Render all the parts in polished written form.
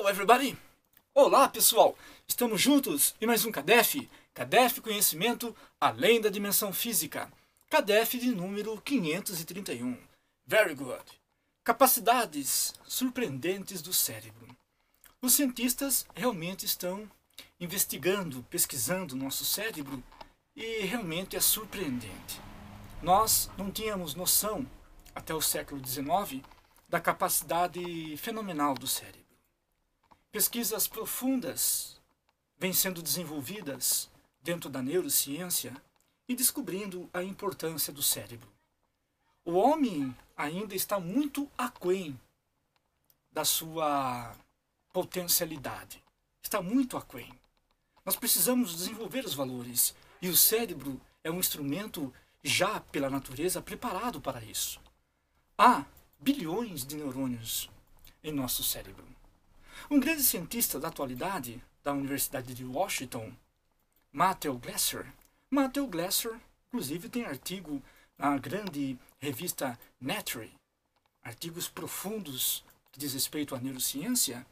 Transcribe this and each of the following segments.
Hello everybody! Olá pessoal! Estamos juntos em mais um CADEF. CADEF Conhecimento Além da Dimensão Física. CADEF de número 531. Very good! Capacidades surpreendentes do cérebro. Os cientistas realmente estão investigando, pesquisando o nosso cérebro e realmente é surpreendente. Nós não tínhamos noção, até o século XIX, da capacidade fenomenal do cérebro. Pesquisas profundas vêm sendo desenvolvidas dentro da neurociência e descobrindo a importância do cérebro. O homem ainda está muito aquém da sua potencialidade. Está muito aquém. Nós precisamos desenvolver os valores e o cérebro é um instrumento já pela natureza preparado para isso. Há bilhões de neurônios em nosso cérebro. Um grande cientista da atualidade da Universidade de Washington, Matthew Glasser, inclusive tem artigo na grande revista Nature, artigos profundos que diz respeito à neurociência.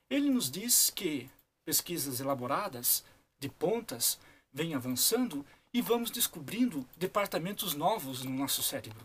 Ele nos diz que pesquisas elaboradas, de pontas, vêm avançando e vamos descobrindo departamentos novos no nosso cérebro.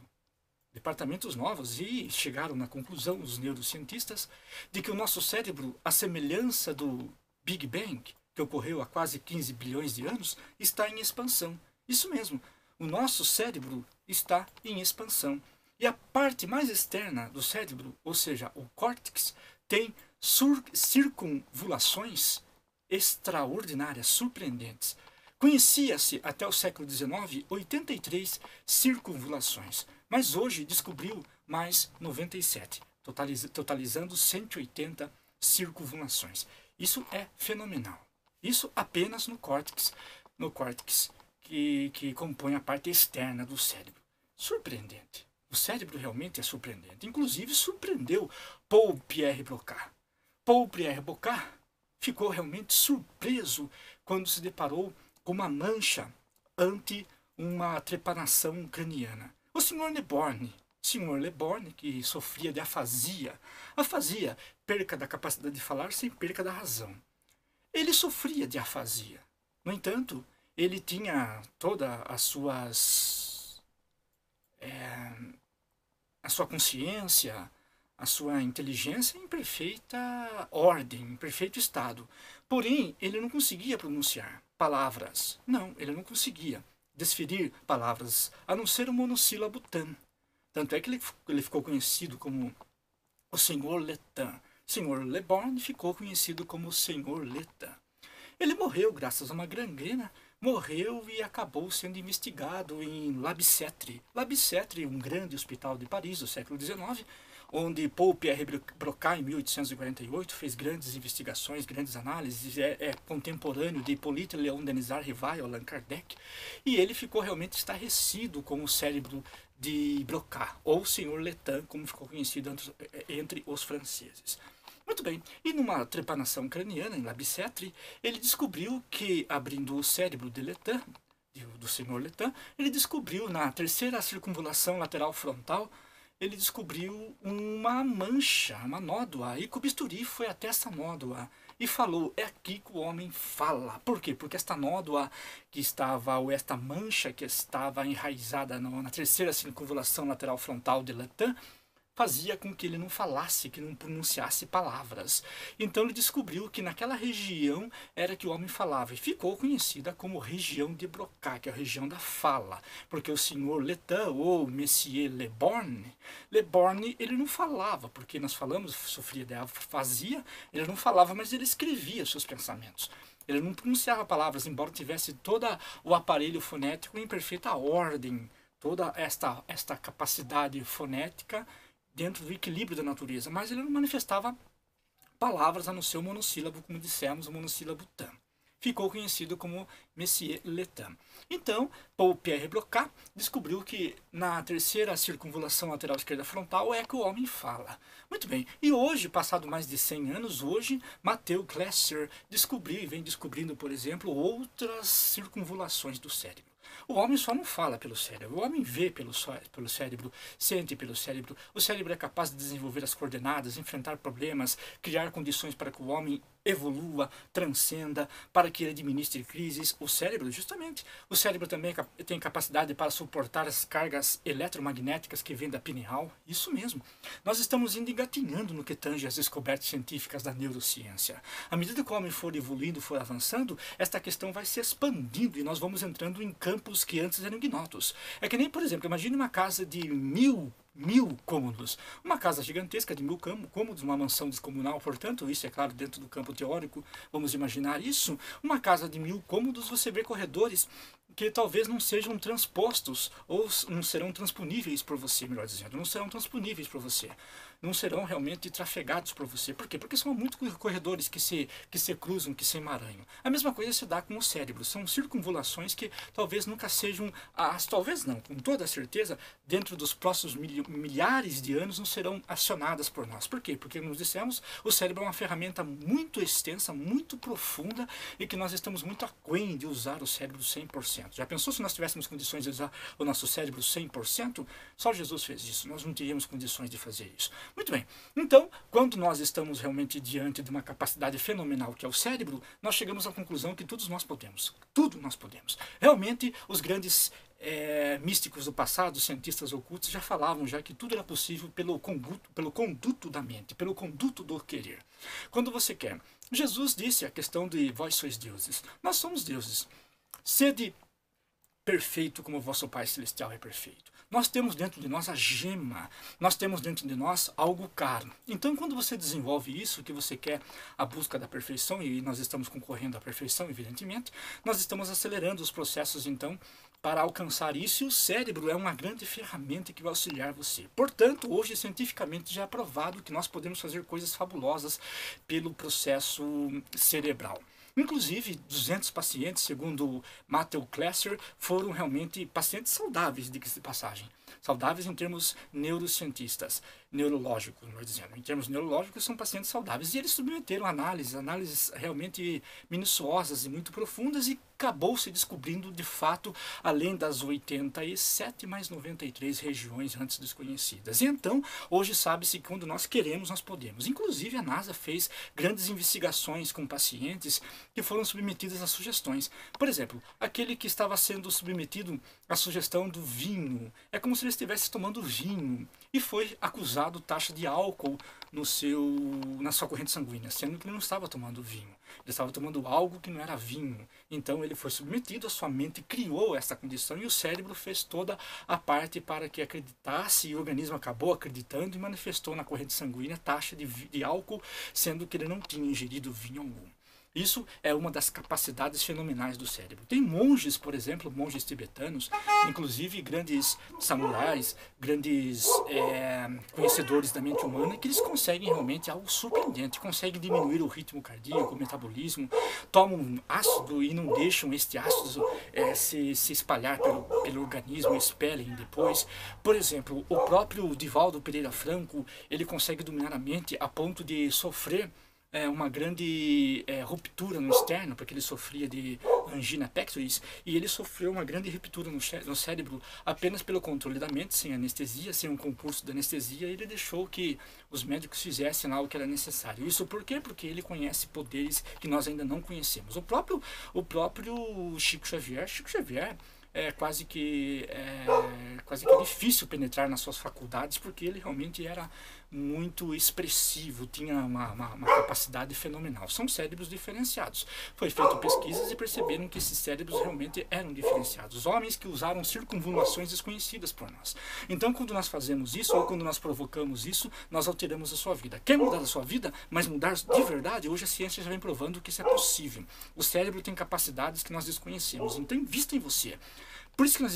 Departamentos novos, e chegaram na conclusão, os neurocientistas, de que o nosso cérebro, à semelhança do Big Bang, que ocorreu há quase 15 bilhões de anos, está em expansão. Isso mesmo, o nosso cérebro está em expansão. E a parte mais externa do cérebro, ou seja, o córtex, tem circunvulações extraordinárias, surpreendentes. Conhecia-se até o século XIX 83 circunvulações, mas hoje descobriu mais 97, totalizando 180 circunvulações. Isso é fenomenal. Isso apenas no córtex que compõe a parte externa do cérebro. Surpreendente. O cérebro realmente é surpreendente. Inclusive surpreendeu Paul-Pierre Broca. Paul-Pierre Broca ficou realmente surpreso quando se deparou com uma mancha ante uma trepanação craniana. O Sr. Le Borgne, que sofria de afasia, perca da capacidade de falar sem perca da razão. Ele sofria de afasia. No entanto, ele tinha toda a sua consciência, a sua inteligência em perfeita ordem, em perfeito estado. Porém, ele não conseguia pronunciar palavras. Não, ele não conseguia desferir palavras, a não ser o monossílabo tan. Tanto é que ele ficou conhecido como o Sr. Letan. Sr. Le Borgne ficou conhecido como o Sr. Letan. Ele morreu graças a uma gangrena, morreu e acabou sendo investigado em Labicêtre. Labicêtre, um grande hospital de Paris do século XIX, onde Paul-Pierre Broca, em 1848, fez grandes investigações, grandes análises, é contemporâneo de Hippolyte Léon Denis Rivail, Allan Kardec, e ele ficou realmente estarrecido com o cérebro de Broca, ou Sr. Letan, como ficou conhecido entre os franceses. Muito bem, e numa trepanação craniana, em Labicêtre, ele descobriu que, abrindo o cérebro de Letan, do Sr. Letan, ele descobriu na terceira circunvulação lateral frontal, ele descobriu uma mancha, uma nódoa, e com o bisturi foi até essa nódoa e falou, é aqui que o homem fala. Por quê? Porque esta nódoa que estava, ou esta mancha que estava enraizada na terceira circunvulação lateral frontal de Letan, fazia com que ele não falasse, que não pronunciasse palavras. Então ele descobriu que naquela região era que o homem falava, e ficou conhecida como região de Broca, que é a região da fala, porque o Sr. Letan, ou Monsieur Le Borgne, ele não falava, porque nós falamos, sofria de afasia, ele não falava, mas ele escrevia os seus pensamentos. Ele não pronunciava palavras, embora tivesse todo o aparelho fonético em perfeita ordem, toda esta capacidade fonética dentro do equilíbrio da natureza, mas ele não manifestava palavras a não ser o monossílabo, como dissemos, o monossílabo tan. Ficou conhecido como Monsieur Letan. Então, Paul-Pierre Broca descobriu que na terceira circunvulação lateral esquerda frontal é que o homem fala. Muito bem, e hoje, passado mais de 100 anos, hoje, Matthew Glasser descobriu e vem descobrindo, por exemplo, outras circunvulações do cérebro. O homem só não fala pelo cérebro, o homem vê pelo cérebro, sente pelo cérebro. O cérebro é capaz de desenvolver as coordenadas, enfrentar problemas, criar condições para que o homem evolua, transcenda, para que ele administre crises. O cérebro, justamente, o cérebro também tem capacidade para suportar as cargas eletromagnéticas que vêm da pineal. Isso mesmo. Nós estamos indo engatinhando no que tange as descobertas científicas da neurociência. À medida que o homem for evoluindo, for avançando, esta questão vai se expandindo e nós vamos entrando em campos que antes eram ignotos. É que nem, por exemplo, imagine uma casa de mil cômodos. Uma casa gigantesca de 1000 cômodos, uma mansão descomunal, portanto, isso é claro dentro do campo teórico, vamos imaginar isso. Uma casa de 1000 cômodos, você vê corredores que talvez não sejam transpostos, ou não serão transponíveis por você, melhor dizendo, não serão transponíveis por você. Não serão realmente trafegados por você. Por quê? Porque são muitos corredores que se cruzam, que se emaranham. A mesma coisa se dá com o cérebro. São circunvulações que talvez nunca sejam, talvez não, com toda certeza, dentro dos próximos milhares de anos não serão acionadas por nós. Por quê? Porque, como dissemos, o cérebro é uma ferramenta muito extensa, muito profunda e que nós estamos muito aquém de usar o cérebro 100%. Já pensou se nós tivéssemos condições de usar o nosso cérebro 100%? Só Jesus fez isso. Nós não teríamos condições de fazer isso. Muito bem. Então, quando nós estamos realmente diante de uma capacidade fenomenal que é o cérebro, nós chegamos à conclusão que todos nós podemos. Tudo nós podemos. Realmente, os grandes místicos do passado, cientistas ocultos, já falavam já que tudo era possível pelo conduto da mente, pelo conduto do querer. Quando você quer. Jesus disse a questão de vós sois deuses. Nós somos deuses. Sede perfeito como vosso Pai Celestial é perfeito. Nós temos dentro de nós a gema, nós temos dentro de nós algo caro. Então, quando você desenvolve isso, que você quer a busca da perfeição, e nós estamos concorrendo à perfeição, evidentemente, nós estamos acelerando os processos, então, para alcançar isso, e o cérebro é uma grande ferramenta que vai auxiliar você. Portanto, hoje, cientificamente, já é provado que nós podemos fazer coisas fabulosas pelo processo cerebral. Inclusive, 200 pacientes, segundo Matthew Klesser, foram realmente pacientes saudáveis, diga-se de passagem. Saudáveis em termos neurológicos, melhor dizendo. Em termos neurológicos, são pacientes saudáveis. E eles submeteram análises realmente minuciosas e muito profundas e acabou se descobrindo, de fato, além das 87 mais 93 regiões antes desconhecidas. E então, hoje sabe-se que quando nós queremos, nós podemos. Inclusive, a NASA fez grandes investigações com pacientes que foram submetidos a sugestões. Por exemplo, aquele que estava sendo submetido à sugestão do vinho. É como se ele estivesse tomando vinho e foi acusado taxa de álcool na sua corrente sanguínea, sendo que ele não estava tomando vinho. Ele estava tomando algo que não era vinho. Então ele foi submetido, a sua mente criou essa condição e o cérebro fez toda a parte para que acreditasse, e o organismo acabou acreditando e manifestou na corrente sanguínea taxa de álcool, sendo que ele não tinha ingerido vinho algum. Isso é uma das capacidades fenomenais do cérebro. Tem monges, por exemplo, monges tibetanos, inclusive grandes samurais, grandes conhecedores da mente humana, que eles conseguem realmente algo surpreendente, conseguem diminuir o ritmo cardíaco, o metabolismo, tomam ácido e não deixam este ácido se espalhar pelo organismo, expelem depois. Por exemplo, o próprio Divaldo Pereira Franco, ele consegue dominar a mente a ponto de sofrer uma grande ruptura no externo, porque ele sofria de angina pectoris, e ele sofreu uma grande ruptura no cérebro apenas pelo controle da mente, sem anestesia, sem um concurso de anestesia, e ele deixou que os médicos fizessem lá o que era necessário. Isso por quê? Porque ele conhece poderes que nós ainda não conhecemos. O próprio Chico Xavier é quase que difícil penetrar nas suas faculdades, porque ele realmente era muito expressivo, tinha uma capacidade fenomenal. São cérebros diferenciados. Foi feito pesquisas e perceberam que esses cérebros realmente eram diferenciados. Homens que usaram circunvulações desconhecidas por nós. Então, quando nós fazemos isso, ou quando nós provocamos isso, nós alteramos a sua vida. Quer mudar a sua vida, mas mudar de verdade? Hoje a ciência já vem provando que isso é possível. O cérebro tem capacidades que nós desconhecemos. Então, invista em você. Por isso que nós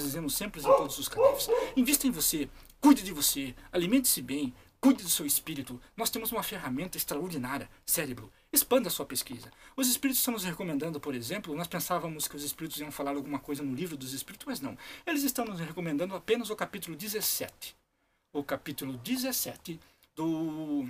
dizemos sempre em todos os canais: invista em você, cuide de você, alimente-se bem, cuide do seu espírito. Nós temos uma ferramenta extraordinária, cérebro. Expanda a sua pesquisa. Os espíritos estão nos recomendando, por exemplo, nós pensávamos que os espíritos iam falar alguma coisa no livro dos espíritos, mas não. Eles estão nos recomendando apenas o capítulo 17. O capítulo 17 do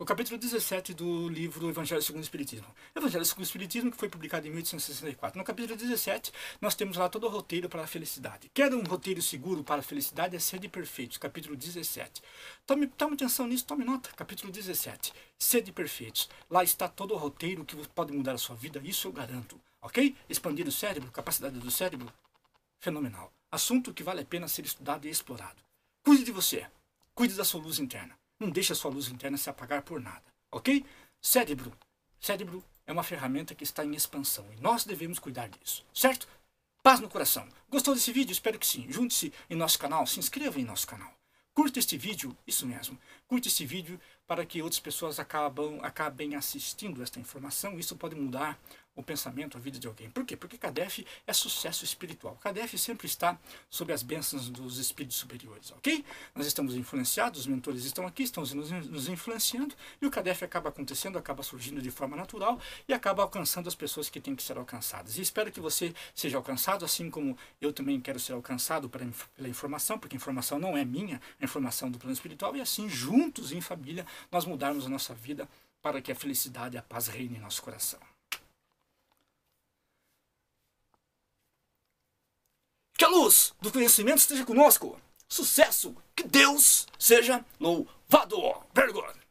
O capítulo 17 do livro Evangelho segundo o Espiritismo. Evangelho segundo o Espiritismo, que foi publicado em 1864. No capítulo 17, nós temos lá todo o roteiro para a felicidade. Quer um roteiro seguro para a felicidade? É sede perfeitos. Capítulo 17. Tome atenção nisso, tome nota. Capítulo 17. Sede perfeitos. Lá está todo o roteiro que pode mudar a sua vida, isso eu garanto. Ok? Expandir o cérebro, capacidade do cérebro, fenomenal. Assunto que vale a pena ser estudado e explorado. Cuide de você. Cuide da sua luz interna. Não deixe a sua luz interna se apagar por nada, ok? Cérebro. Cérebro é uma ferramenta que está em expansão e nós devemos cuidar disso, certo? Paz no coração. Gostou desse vídeo? Espero que sim. Junte-se em nosso canal, se inscreva em nosso canal. Curta este vídeo, isso mesmo. Curta este vídeo para que outras pessoas acabem assistindo esta informação. Isso pode mudar o pensamento, a vida de alguém. Por quê? Porque CADEF é sucesso espiritual. CADEF sempre está sob as bênçãos dos espíritos superiores, ok? Nós estamos influenciados, os mentores estão aqui, estão nos influenciando, e o CADEF acaba acontecendo, acaba surgindo de forma natural e acaba alcançando as pessoas que têm que ser alcançadas. E espero que você seja alcançado, assim como eu também quero ser alcançado pela informação, porque a informação não é minha, é a informação do plano espiritual, e assim, juntos, em família, nós mudarmos a nossa vida para que a felicidade e a paz reinem em nosso coração. Que a luz do conhecimento esteja conosco. Sucesso! Que Deus seja louvado! Very good!